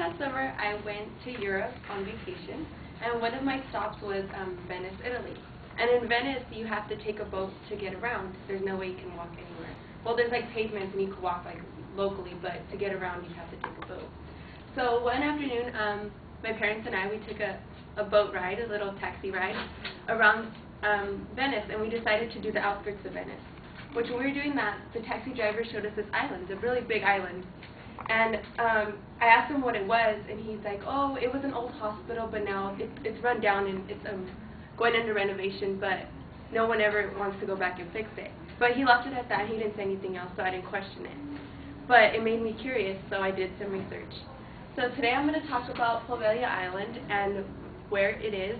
past summer, I went to Europe on vacation, and one of my stops was Venice, Italy. And in Venice, you have to take a boat to get around. There's no way you can walk anywhere. Well, there's like pavements, and you can walk like locally, but to get around, you have to take a boat. So one afternoon, my parents and I, we took a boat ride, a little taxi ride, around Venice, and we decided to do the outskirts of Venice. Which when we were doing that, the taxi driver showed us this island, a really big island. And I asked him what it was, and he's like, oh, it was an old hospital, but now it's run down and it's going under renovation, but no one ever wants to go back and fix it. But he left it at that, and he didn't say anything else, so I didn't question it. But it made me curious, so I did some research. So today I'm going to talk about Poveglia Island and where it is,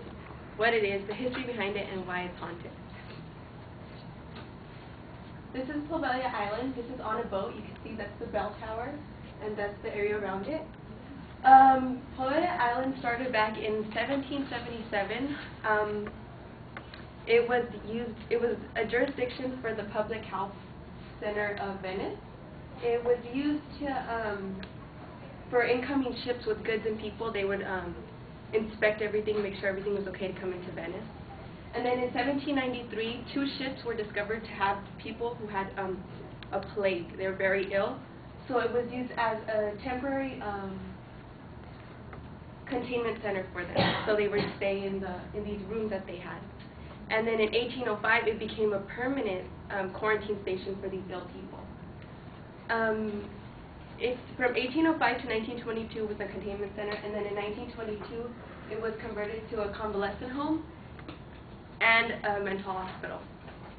what it is, the history behind it, and why it's haunted. This is Poveglia Island. This is on a boat. You can see that's the bell tower, and that's the area around it. Poveglia Island started back in 1777. It was a jurisdiction for the public health center of Venice. It was used to for incoming ships with goods and people. They would inspect everything, make sure everything was okay to come into Venice. And then in 1793, 2 ships were discovered to have people who had a plague. They were very ill. So it was used as a temporary containment center for them. So they would stay in these rooms that they had. And then in 1805, it became a permanent quarantine station for these ill people. It's from 1805 to 1922 was a containment center, and then in 1922, it was converted to a convalescent home and a mental hospital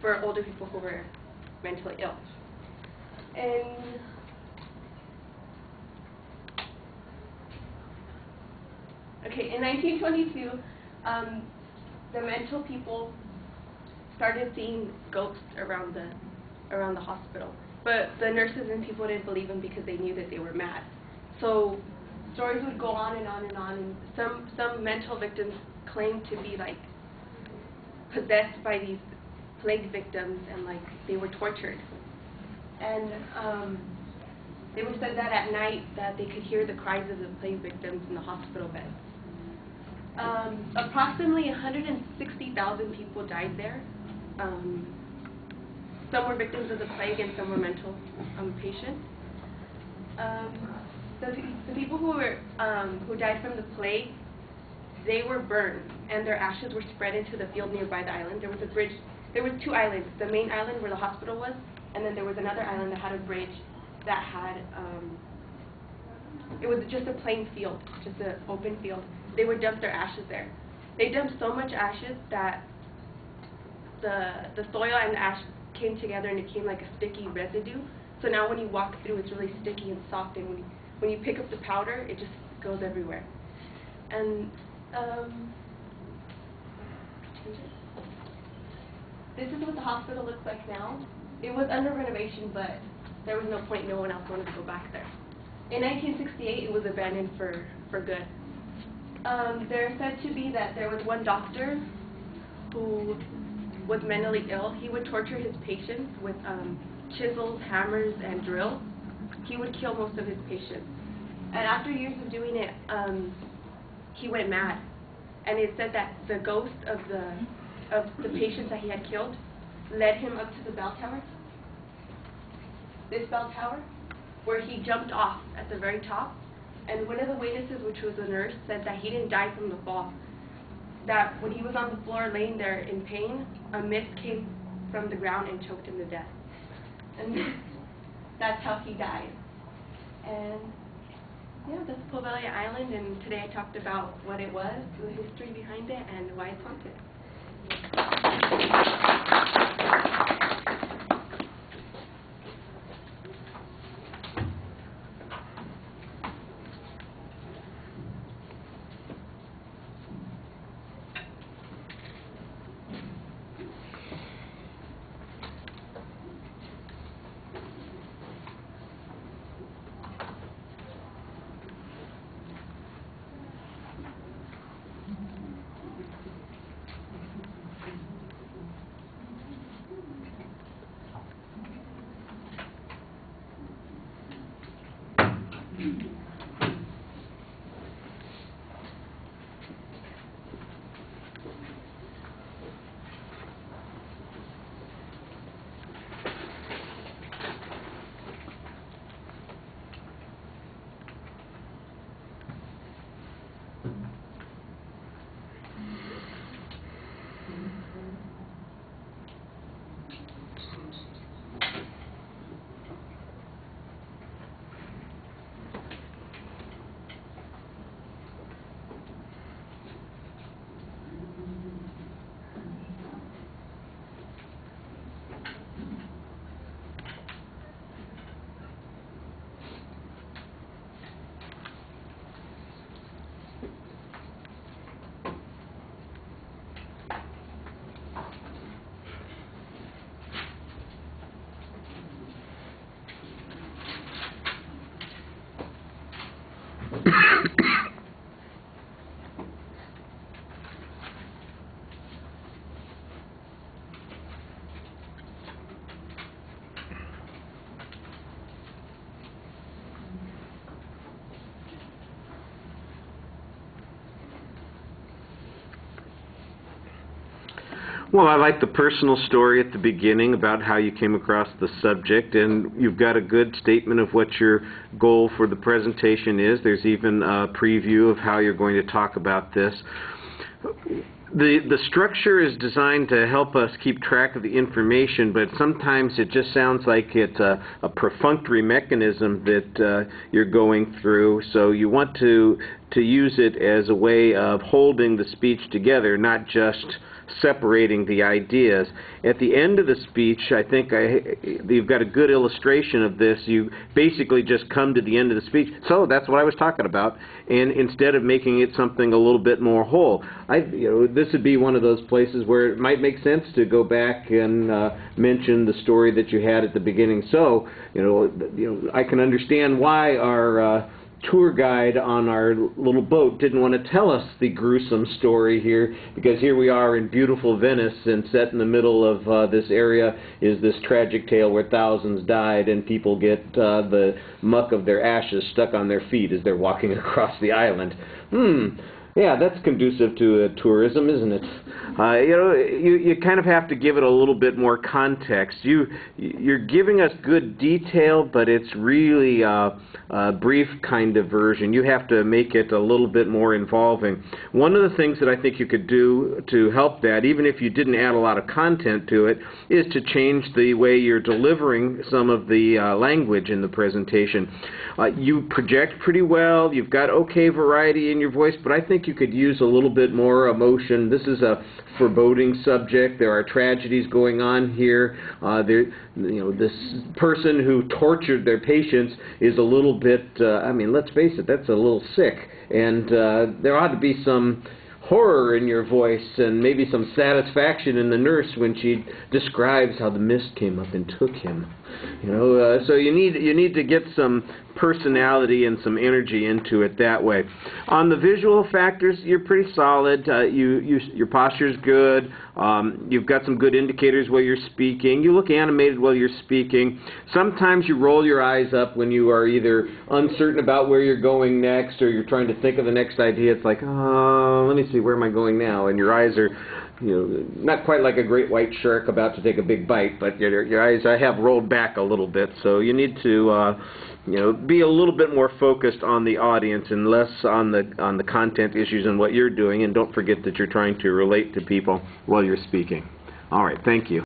for older people who were mentally ill. And in 1922, the mental people started seeing ghosts around the hospital, but the nurses and people didn't believe them because they knew that they were mad. So stories would go on and on and on, and some mental victims claimed to be like possessed by these plague victims, and like they were tortured. And they were said that at night that they could hear the cries of the plague victims in the hospital beds. Approximately 160,000 people died there. Some were victims of the plague and some were mental patients. The people who died from the plague, they were burned, and their ashes were spread into the field nearby the island. There was a bridge. There were 2 islands: the main island where the hospital was, and then there was another island that had a bridge that had. It was just a plain field, just an open field. They would dump their ashes there. They dumped so much ashes that the soil and the ash came together and it became like a sticky residue. So now when you walk through, it's really sticky and soft, and when you pick up the powder, it just goes everywhere. And this is what the hospital looks like now. It was under renovation, but there was no point. No one else wanted to go back there. In 1968, it was abandoned for good. There's said to be that there was one doctor who was mentally ill. He would torture his patients with chisels, hammers, and drills. He would kill most of his patients. And after years of doing it, he went mad. And it said that the ghost of the patients that he had killed led him up to the bell tower. This bell tower, where he jumped off at the very top. And one of the witnesses, which was a nurse, said that he didn't die from the fall. That when he was on the floor laying there in pain, a mist came from the ground and choked him to death. And that's how he died. And yeah, that's Poveglia Island, and today I talked about what it was, the history behind it, and why it's haunted. Well, I like the personal story at the beginning about how you came across the subject, and you've got a good statement of what your goal for the presentation is. There's even a preview of how you're going to talk about this. The structure is designed to help us keep track of the information, but sometimes it just sounds like it's a perfunctory mechanism that you're going through. So you want to use it as a way of holding the speech together, not just separating the ideas. At the end of the speech, I think you've got a good illustration of this. You basically just come to the end of the speech. So that's what I was talking about. And instead of making it something a little bit more whole, this would be one of those places where it might make sense to go back and mention the story that you had at the beginning. So, I can understand why our tour guide on our little boat didn't want to tell us the gruesome story here, because here we are in beautiful Venice, and set in the middle of this area is this tragic tale where thousands died and people get the muck of their ashes stuck on their feet as they're walking across the island. Yeah, that's conducive to tourism, isn't it? You kind of have to give it a little bit more context. You're giving us good detail, but it's really a brief kind of version. You have to make it a little bit more involving. One of the things that I think you could do to help that, even if you didn't add a lot of content to it, is to change the way you're delivering some of the language in the presentation. You project pretty well. You've got okay variety in your voice, but I think you could use a little bit more emotion. This is a foreboding subject. There are tragedies going on here. This person who tortured their patients is a little bit, let's face it, that's a little sick. And there ought to be some horror in your voice, and maybe some satisfaction in the nurse when she describes how the mist came up and took him. So you need to get some personality and some energy into it that way. On the visual factors, you're pretty solid. Your posture's good. You've got some good indicators while you're speaking. You look animated while you're speaking. Sometimes you roll your eyes up when you are either uncertain about where you're going next, or you're trying to think of the next idea. It's like, oh, let me see, where am I going now? And your eyes are not quite like a great white shark about to take a big bite, but your eyes have rolled back a little bit. So you need to be a little bit more focused on the audience and less on the content issues and what you're doing. And don't forget that you're trying to relate to people while you're speaking. All right, thank you.